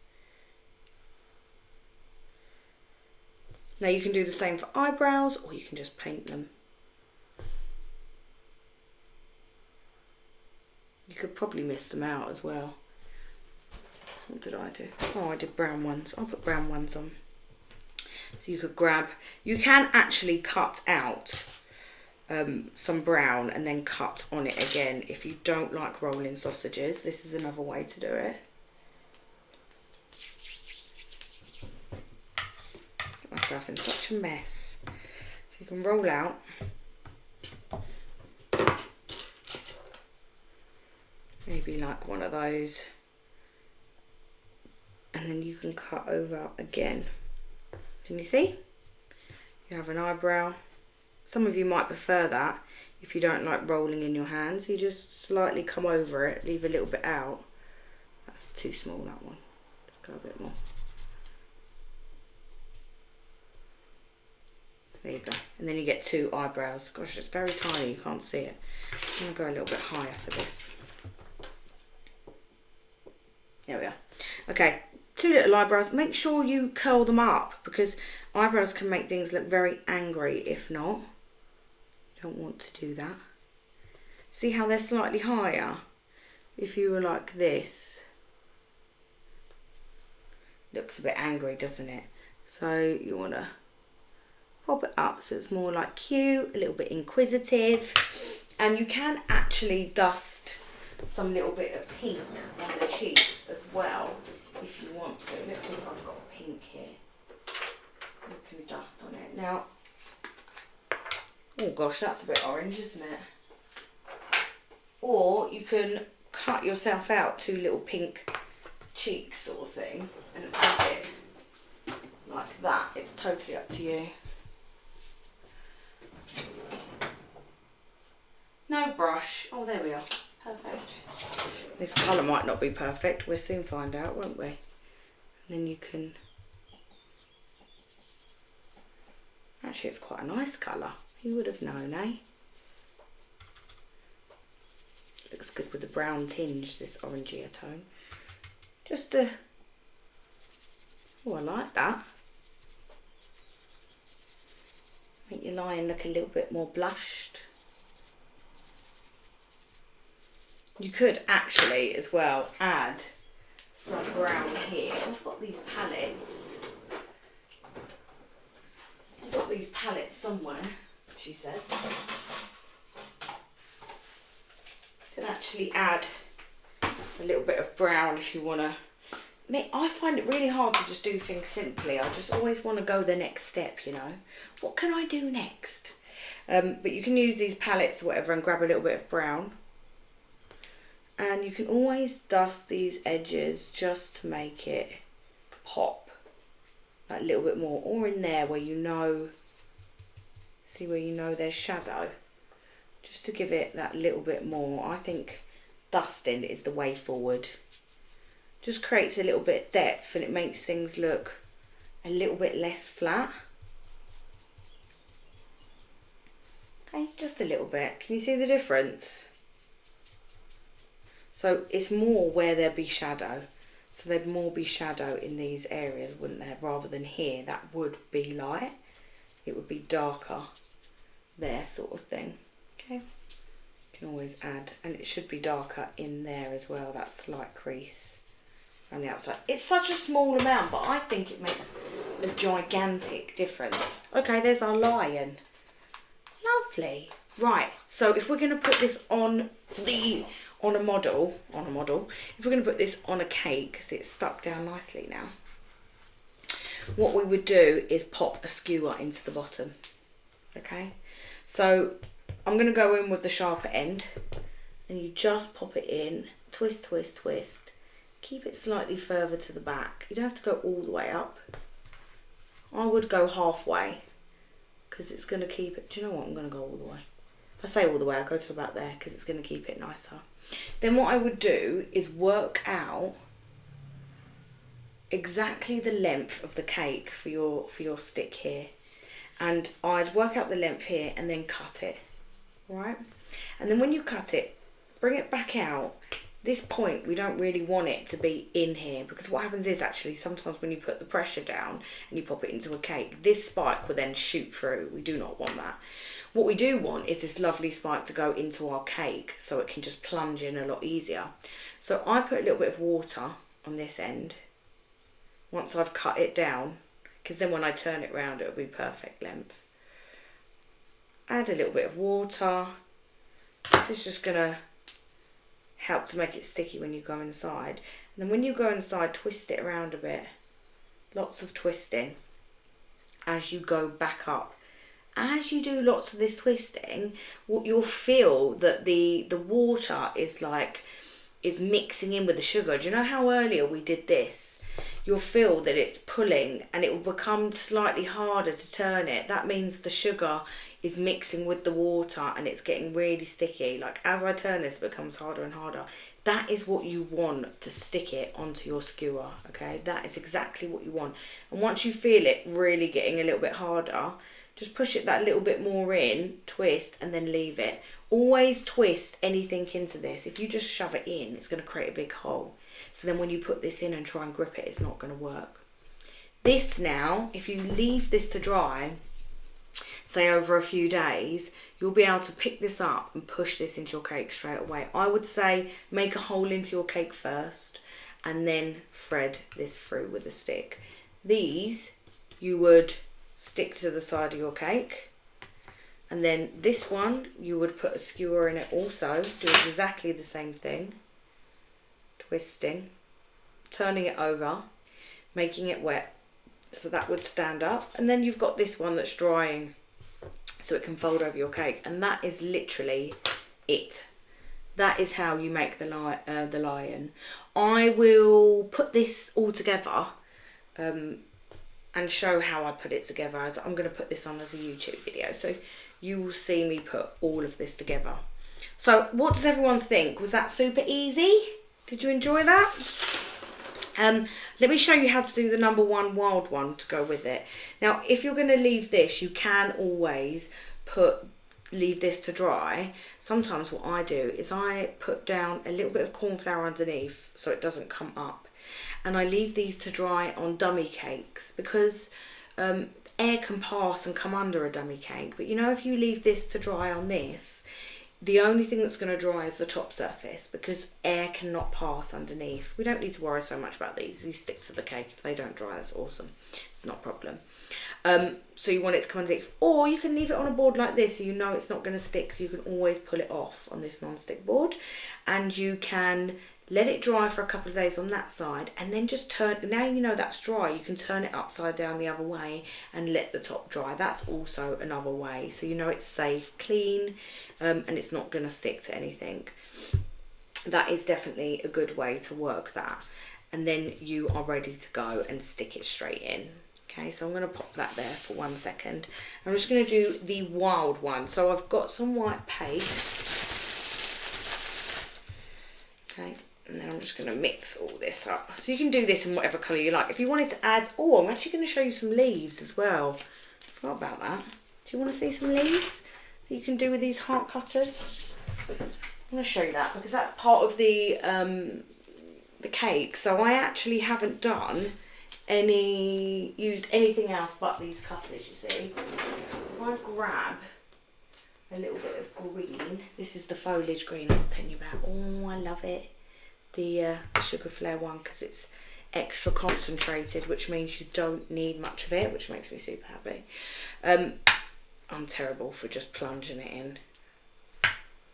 Now you can do the same for eyebrows, or you can just paint them. You could probably miss them out as well. What did I do? Oh, I did brown ones. I'll put brown ones on. So you could grab, you can actually cut out some brown and then cut on it again if you don't like rolling sausages. This is another way to do it. Get myself in such a mess. So you can roll out. Maybe like one of those. And then you can cut over again. Can you see? You have an eyebrow. Some of you might prefer that if you don't like rolling in your hands. You just slightly come over it, leave a little bit out. That's too small, that one. Just go a bit more. There you go. And then you get 2 eyebrows. Gosh, it's very tiny, you can't see it. I'm going to go a little bit higher for this. There we are. Okay, 2 little eyebrows. Make sure you curl them up, because eyebrows can make things look very angry if not. You don't want to do that. See how they're slightly higher? If you were like this, looks a bit angry, doesn't it? So you want to pop it up so it's more like cute, a little bit inquisitive. And you can actually dust some little bit of pink on the cheeks as well if you want to. Let's see if I've got pink here. You can dust on it. Now, oh gosh, that's a bit orange, isn't it? Or you can cut yourself out 2 little pink cheeks sort of thing and add it like that. It's totally up to you. No brush. Oh, there we are. Perfect. This colour might not be perfect. We'll soon find out, won't we? And then you can... Actually, it's quite a nice colour. Who would have known, eh? Looks good with the brown tinge, this orangier tone. Just a... Oh, I like that. Make your line look a little bit more blushed. You could actually as well add some brown here. I've got these palettes. I've got these palettes somewhere, she says. You can actually add a little bit of brown if you want to. I find it really hard to just do things simply. I just always want to go the next step, you know. What can I do next? But you can use these palettes or whatever and grab a little bit of brown. And you can always dust these edges just to make it pop that little bit more, or in there where you know, see where you know there's shadow, just to give it that little bit more. I think dusting is the way forward. Just creates a little bit of depth and it makes things look a little bit less flat. Okay, just a little bit. Can you see the difference? So it's more where there be shadow. So there'd more be shadow in these areas, wouldn't there? Rather than here, that would be light. It would be darker there, sort of thing. Okay. You can always add, and it should be darker in there as well, that slight crease on the outside. It's such a small amount, but I think it makes a gigantic difference. Okay, there's our lion. Lovely. Right, so if we're going to put this on a model, if we're going to put this on a cake, because it's stuck down nicely now, what we would do is pop a skewer into the bottom. Okay, so I'm going to go in with the sharper end, and you just pop it in, twist, twist, twist. Keep it slightly further to the back. You don't have to go all the way up. I would go halfway, because it's going to keep it. Do you know what? I'm going to go all the way. If I say all the way, I'll go to about there, because it's going to keep it nicer. Then what I would do is work out exactly the length of the cake for your stick here. And I'd work out the length here and then cut it. Right? And then when you cut it, bring it back out. This point, we don't really want it to be in here, because what happens is actually sometimes when you put the pressure down and you pop it into a cake, this spike will then shoot through. We do not want that. What we do want is this lovely spike to go into our cake so it can just plunge in a lot easier. So I put a little bit of water on this end once I've cut it down, because then when I turn it round it'll be perfect length. Add a little bit of water. This is just going to help to make it sticky when you go inside. And then when you go inside, twist it around a bit. Lots of twisting as you go back up. As you do lots of this twisting, what you'll feel that the water is mixing in with the sugar. Do you know how earlier we did this? You'll feel that it's pulling and it will become slightly harder to turn it. That means the sugar is mixing with the water and it's getting really sticky. Like as I turn this, it becomes harder and harder. That is what you want to stick it onto your skewer, okay? That is exactly what you want. And once you feel it really getting a little bit harder, just push it that little bit more in, twist, and then leave it. Always twist anything into this. If you just shove it in, it's going to create a big hole. So then when you put this in and try and grip it, it's not going to work. This now, if you leave this to dry, say over a few days, you'll be able to pick this up and push this into your cake straight away. I would say make a hole into your cake first and then thread this through with a stick. These you would stick to the side of your cake, and then this one you would put a skewer in it also, do exactly the same thing, twisting, turning it over, making it wet so that would stand up, and then you've got this one that's drying so it can fold over your cake, and that is literally it. That is how you make the lion. I will put this all together and show how I put it together, as I'm going to put this on as a YouTube video, so you will see me put all of this together. So what does everyone think? Was that super easy? Did you enjoy that? Let me show you how to do the number one wild one to go with it. Now, if you're going to leave this, you can always leave this to dry. Sometimes what I do is I put down a little bit of corn flour underneath so it doesn't come up. And I leave these to dry on dummy cakes, because air can pass and come under a dummy cake. But you know, if you leave this to dry on this, the only thing that's going to dry is the top surface, because air cannot pass underneath. We don't need to worry so much about these. These stick to the cake. If they don't dry, that's awesome. It's not a problem. So you want it to come underneath. Or you can leave it on a board like this so you know it's not going to stick. So you can always pull it off on this non-stick board. And you can let it dry for a couple of days on that side, and then just turn, now you know that's dry, you can turn it upside down the other way and let the top dry. That's also another way, so you know it's safe, clean, and it's not going to stick to anything. That is definitely a good way to work that, and then you are ready to go and stick it straight in. Okay, so I'm going to pop that there for 1 second. I'm just going to do the wild one. So I've got some white paste. Okay. And then I'm just going to mix all this up. So you can do this in whatever colour you like. If you wanted to add... Oh, I'm actually going to show you some leaves as well. Forgot about that. Do you want to see some leaves that you can do with these heart cutters? I'm going to show you that because that's part of the the cake, so I actually haven't used anything else but these cutters, you see. So if I grab a little bit of green, this is the foliage green I was telling you about. Oh, I love it. The Sugar Flare one, because it's extra concentrated, which means you don't need much of it, which makes me super happy. I'm terrible for just plunging it in.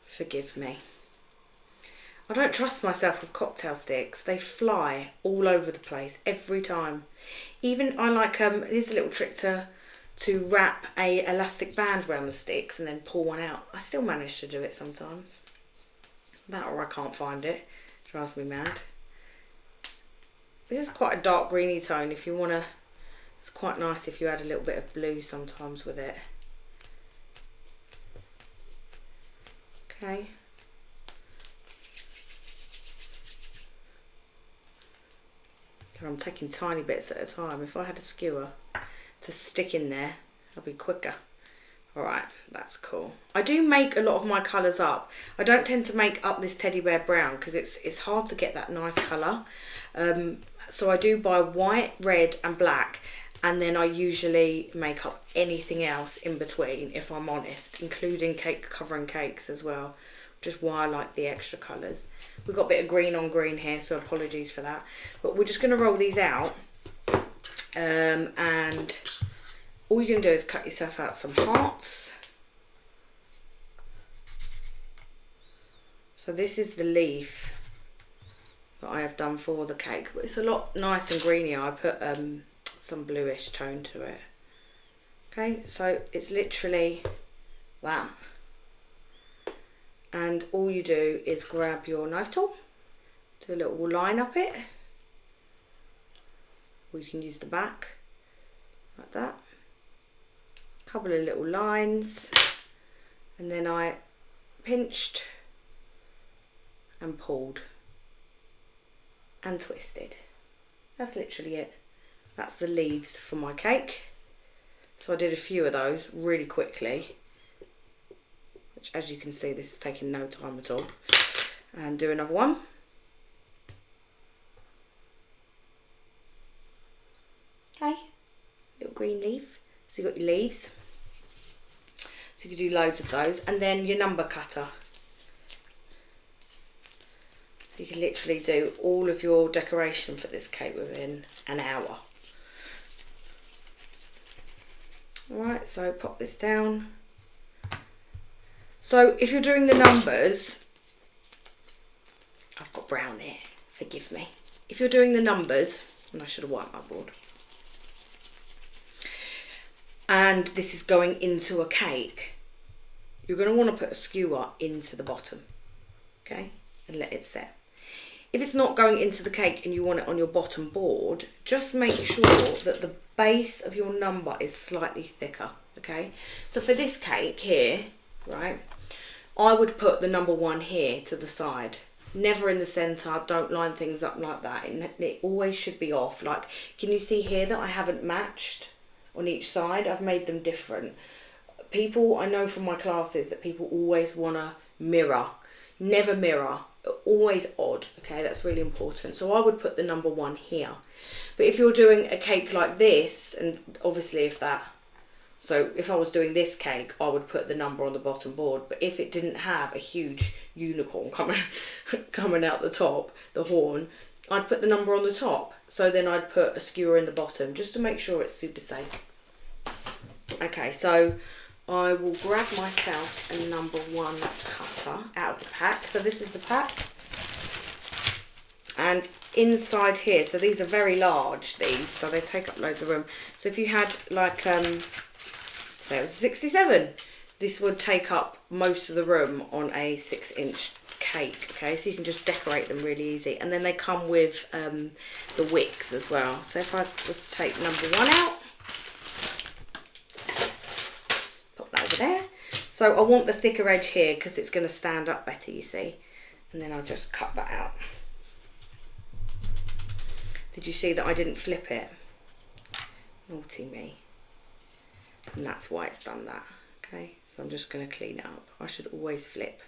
Forgive me. I don't trust myself with cocktail sticks. They fly all over the place every time. Even I like here's a little trick to wrap a elastic band around the sticks and then pull one out. I still manage to do it sometimes. That or I can't find it. Drives me mad. This is quite a dark greeny tone. If you want to, it's quite nice if you add a little bit of blue sometimes with it. Okay. I'm taking tiny bits at a time. If I had a skewer to stick in there, I'd be quicker. Alright, that's cool. I do make a lot of my colours up. I don't tend to make up this teddy bear brown because it's hard to get that nice colour. So I do buy white, red and black, and then I usually make up anything else in between, if I'm honest, including cake covering cakes as well, which is why I like the extra colours. We've got a bit of green on green here, so apologies for that. But we're just going to roll these out, and all you're going to do is cut yourself out some hearts. So this is the leaf that I have done for the cake, but it's a lot nice and greenier. I put some bluish tone to it. Okay, so it's literally that. And all you do is grab your knife tool, do a little line up it, or you can use the back like that. Couple of little lines, and then I pinched and pulled and twisted. That's literally it. That's the leaves for my cake. So I did a few of those really quickly, which, as you can see, this is taking no time at all. And do another one. Okay, little green leaf. So you've got your leaves. So you can do loads of those. And then your number cutter. So you can literally do all of your decoration for this cake within an hour. Alright, so pop this down. So if you're doing the numbers, I've got brown here, forgive me. If you're doing the numbers, and I should have wiped my board, and this is going into a cake, you're going to want to put a skewer into the bottom, okay, and let it set. If it's not going into the cake and you want it on your bottom board, just make sure that the base of your number is slightly thicker, okay? So for this cake here, right, I would put the number 1 here to the side, never in the centre. Don't line things up like that. It always should be off. Like, can you see here that I haven't matched on each side? I've made them different. People, I know from my classes that people always want to mirror. Never mirror. Always odd, okay? That's really important. So I would put the number 1 here. But if you're doing a cake like this, and obviously if I was doing this cake, I would put the number on the bottom board. But if it didn't have a huge unicorn coming out the top, the horn, I'd put the number on the top. So then I'd put a skewer in the bottom, just to make sure it's super safe. Okay, so I will grab myself a number 1 cutter out of the pack. So this is the pack. And inside here, so these are very large, these, so they take up loads of room. So if you had like, say it was 67, this would take up most of the room on a 6-inch cake, okay? So you can just decorate them really easy. And then they come with the wicks as well. So if I was to take number 1 out, pop that over there. So I want the thicker edge here because it's going to stand up better, you see. And then I'll just cut that out. Did you see that I didn't flip it? Naughty me. And that's why it's done that. Okay, so I'm just going to clean it up. I should always flip.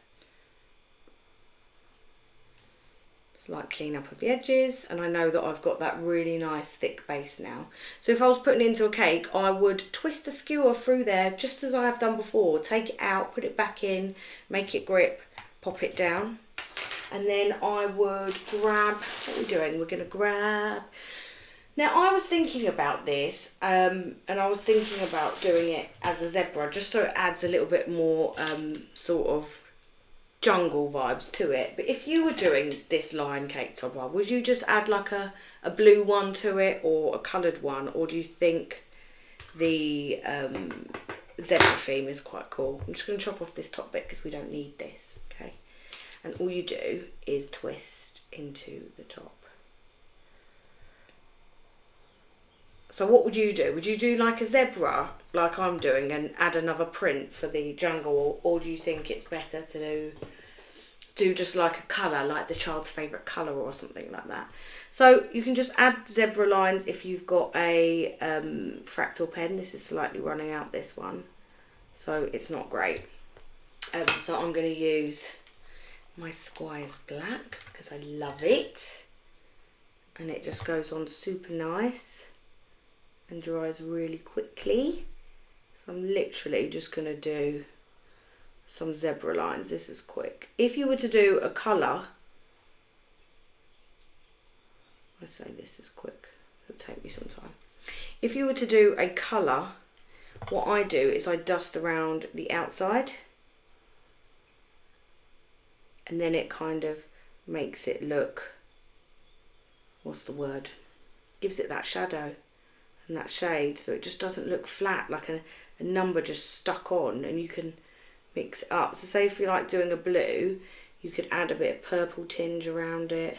Slight clean up of the edges, and I know that I've got that really nice thick base now. So if I was putting it into a cake, I would twist the skewer through there just as I have done before. Take it out, put it back in, make it grip, pop it down, and then I would grab, what are we doing? We're going to grab, now I was thinking about this, and I was thinking about doing it as a zebra, just so it adds a little bit more sort of jungle vibes to it. But if you were doing this lion cake topper, would you just add like a blue one to it or a coloured one, or do you think the zebra theme is quite cool? I'm just going to chop off this top bit because we don't need this, okay? And all you do is twist into the top. So what would you do? Would you do like a zebra like I'm doing and add another print for the jungle, or do you think it's better to do just like a colour, like the child's favourite colour or something like that? So you can just add zebra lines if you've got a fractal pen. This is slightly running out, this one, so it's not great. So I'm going to use my Squires Black because I love it, and it just goes on super nice and dries really quickly. So I'm literally just going to do some zebra lines. This is quick. If you were to do a colour, I say this is quick, it'll take me some time. If you were to do a colour, what I do is I dust around the outside, and then it kind of makes it look, what's the word, gives it that shadow and that shade, so it just doesn't look flat like a number just stuck on, and you can mix it up. So say if you like doing a blue, you could add a bit of purple tinge around it,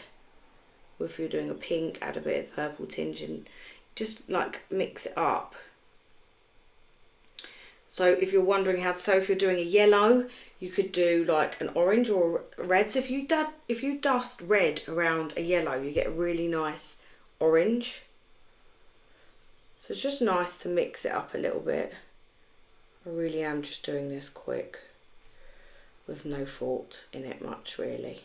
or if you're doing a pink, add a bit of purple tinge, and just like mix it up. So if you're wondering how, so if you're doing a yellow, you could do like an orange or a red. So if you dust red around a yellow, you get a really nice orange. So it's just nice to mix it up a little bit. I really am just doing this quick with no thought in it much really.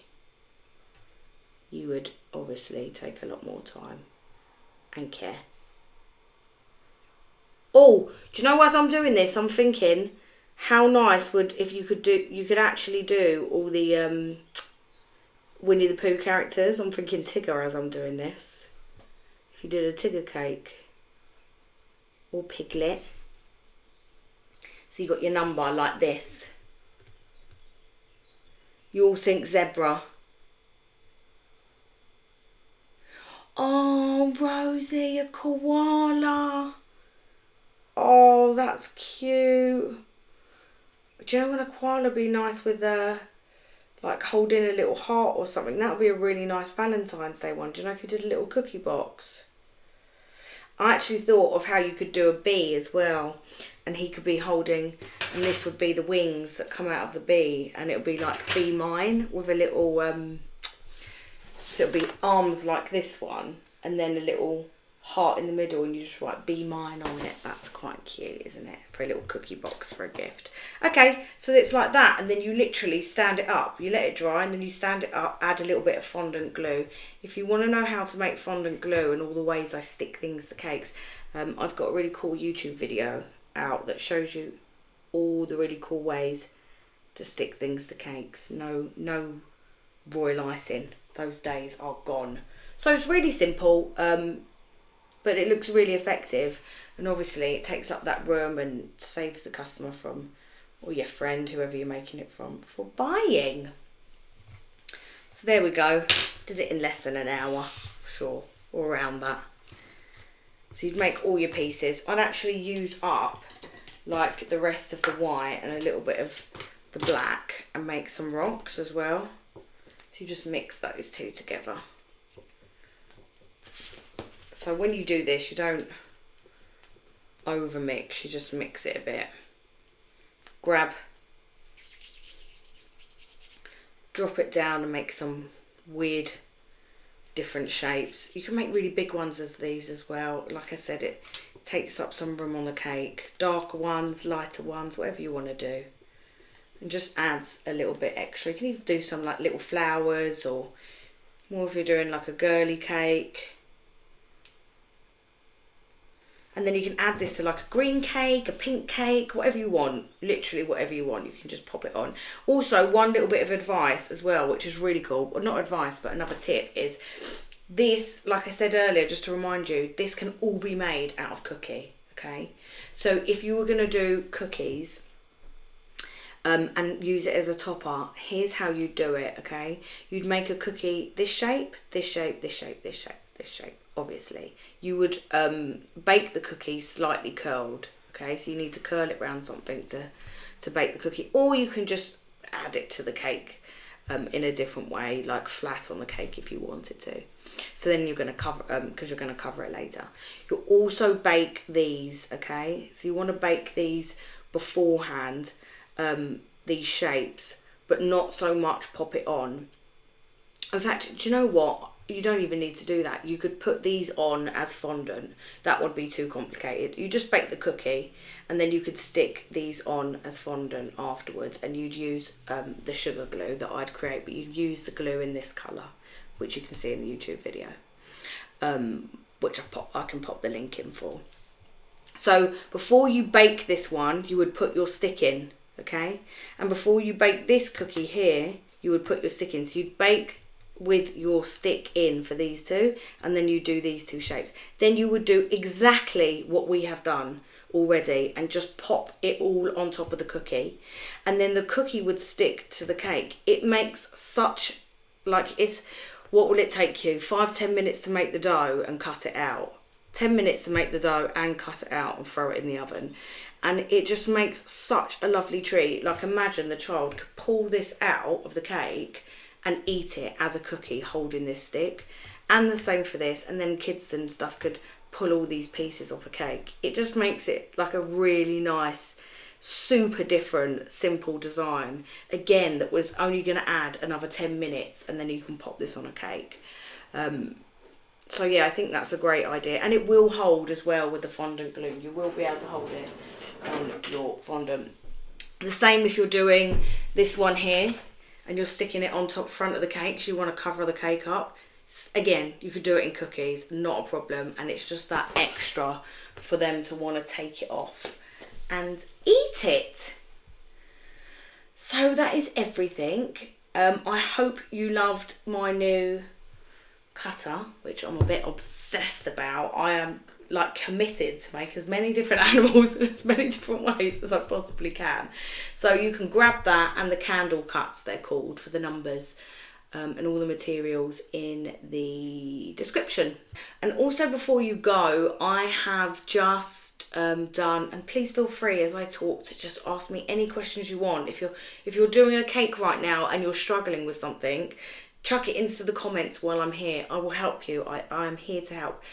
You would obviously take a lot more time and care. Oh, do you know, as I'm doing this, I'm thinking how nice would, if you could actually do all the Winnie the Pooh characters. I'm thinking Tigger as I'm doing this. If you did a Tigger cake or Piglet. So you got your number like this. You all think zebra. Oh, Rosie, a koala. Oh, that's cute. Do you know when a koala would be nice with like holding a little heart or something? That would be a really nice Valentine's Day one. Do you know if you did a little cookie box? I actually thought of how you could do a bee as well, and he could be holding, and this would be the wings that come out of the bee, and it would be like Be Mine with a little so it would be arms like this one, and then a little heart in the middle, and you just write Be Mine on it. That's quite cute, isn't it, for a little cookie box for a gift? Okay, so it's like that, and then you literally stand it up, you let it dry, and then you stand it up, add a little bit of fondant glue. If you want to know how to make fondant glue and all the ways I stick things to cakes, I've got a really cool YouTube video out that shows you all the really cool ways to stick things to cakes. No royal icing, those days are gone. So it's really simple, but it looks really effective, and obviously it takes up that room and saves the customer from, or your friend, whoever you're making it from, for buying. So there we go. Did it in less than an hour, sure, or around that. So you'd make all your pieces. I'd actually use up like the rest of the white and a little bit of the black and make some rocks as well. So you just mix those two together. So when you do this, you don't over mix, you just mix it a bit. Grab, drop it down and make some weird different shapes. You can make really big ones as these as well. Like I said, it takes up some room on the cake. Darker ones, lighter ones, whatever you want to do. And just adds a little bit extra. You can even do some like little flowers, or more if you're doing like a girly cake. And then you can add this to like a green cake, a pink cake, whatever you want. Literally whatever you want, you can just pop it on. Also, one little bit of advice as well, which is really cool. Well, not advice, but another tip is this, like I said earlier, just to remind you, this can all be made out of cookie, okay? So if you were going to do cookies and use it as a topper, here's how you do it, okay? You'd make a cookie this shape, this shape, this shape, this shape, this shape. Obviously, you would bake the cookie slightly curled, okay? So you need to curl it around something to bake the cookie, or you can just add it to the cake in a different way, like flat on the cake if you wanted to. So then you're going to cover, because you're going to cover it later. You'll also bake these, okay? So you want to bake these beforehand, these shapes, but not so much pop it on. In fact, do you know what? You don't even need to do that. You could put these on as fondant. That would be too complicated. You just bake the cookie and then you could stick these on as fondant afterwards, and you'd use the sugar glue that I'd create, but you'd use the glue in this colour, which you can see in the YouTube video, which I can pop the link in for. So before you bake this one, you would put your stick in, okay? And before you bake this cookie here, you would put your stick in. So you'd bake with your stick in for these two, and then you do these two shapes. Then you would do exactly what we have done already and just pop it all on top of the cookie, and then the cookie would stick to the cake. It makes such, like, it's, what will it take you? 5-10 minutes to make the dough and cut it out. 10 minutes to make the dough and cut it out and throw it in the oven, and it just makes such a lovely treat. Like, imagine the child could pull this out of the cake and eat it as a cookie holding this stick, and the same for this, and then kids and stuff could pull all these pieces off a cake. It just makes it like a really nice, super different, simple design, again, that was only going to add another 10 minutes, and then you can pop this on a cake. So yeah, I think that's a great idea, and it will hold as well with the fondant glue. You will be able to hold it on your fondant. The same if you're doing this one here and you're sticking it on top front of the cake because you want to cover the cake up. Again, you could do it in cookies, not a problem, and it's just that extra for them to want to take it off and eat it. So that is everything. I hope you loved my new cutter, which I'm a bit obsessed about. I am like committed to make as many different animals in as many different ways as I possibly can. So you can grab that and the candle cuts, they're called, for the numbers, and all the materials in the description. And also, before you go, I have just done, and please feel free as I talk to just ask me any questions you want. If you're doing a cake right now and you're struggling with something, chuck it into the comments while I'm here. I will help you. I am here to help.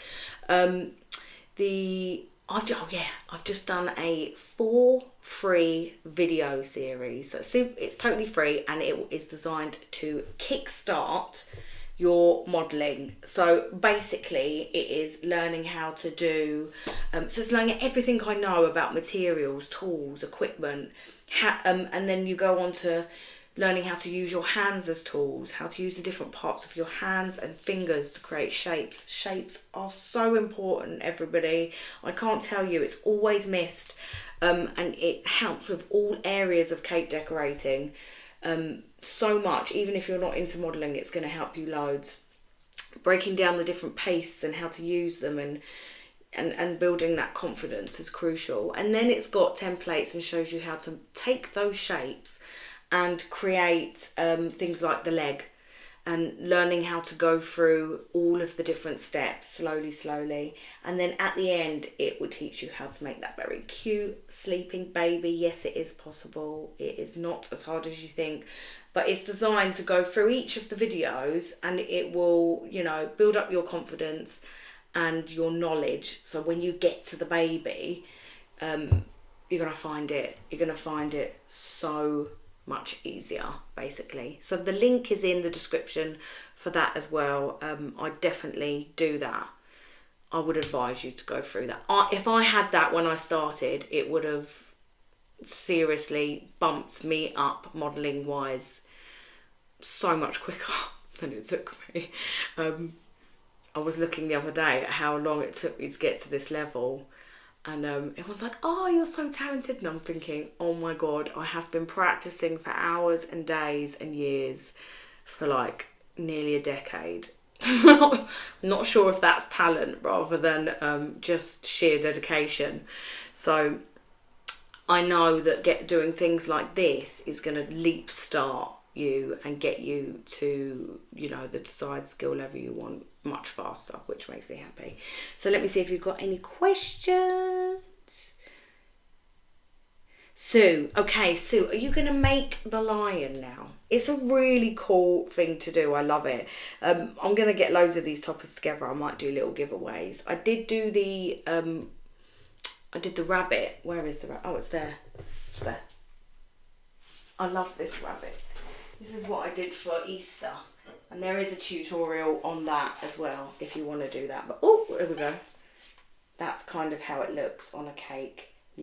I've just done a 4 free video series. So it's totally free, and it is designed to kickstart your modelling. So basically it is learning how to do, so it's learning everything I know about materials, tools, equipment, and then you go on to learning how to use your hands as tools, how to use the different parts of your hands and fingers to create shapes. Shapes are so important, everybody. I can't tell you, it's always missed, and it helps with all areas of cake decorating so much. Even if you're not into modelling, it's going to help you loads. Breaking down the different pastes and how to use them, and building that confidence is crucial. And then it's got templates and shows you how to take those shapes and create things like the leg, and learning how to go through all of the different steps slowly. And then at the end, it will teach you how to make that very cute sleeping baby. Yes, it is possible. It is not as hard as you think, but it's designed to go through each of the videos, and it will, you know, build up your confidence and your knowledge. So when you get to the baby, you're going to find it so much easier, basically. So the link is in the description for that as well. I definitely do that. I would advise you to go through that. If I had that when I started, it would have seriously bumped me up modelling wise so much quicker. than it took me. I was looking the other day at how long it took me to get to this level, and everyone's like, oh, you're so talented, and I'm thinking, oh my god, I have been practicing for hours and days and years for like nearly a decade. Not sure if that's talent rather than just sheer dedication. So I know that doing things like this is going to leap start you and get you to, you know, the desired skill level you want much faster, which makes me happy. So let me see if you've got any questions. Sue, okay, Sue, are you going to make the lion now? It's a really cool thing to do. I love it. I'm going to get loads of these toppers together. I might do little giveaways. I did do the rabbit. Where is the rabbit? Oh, it's there. It's there. I love this rabbit. This is what I did for Easter. And there is a tutorial on that as well, if you want to do that. But, oh, there we go. That's kind of how it looks on a cake.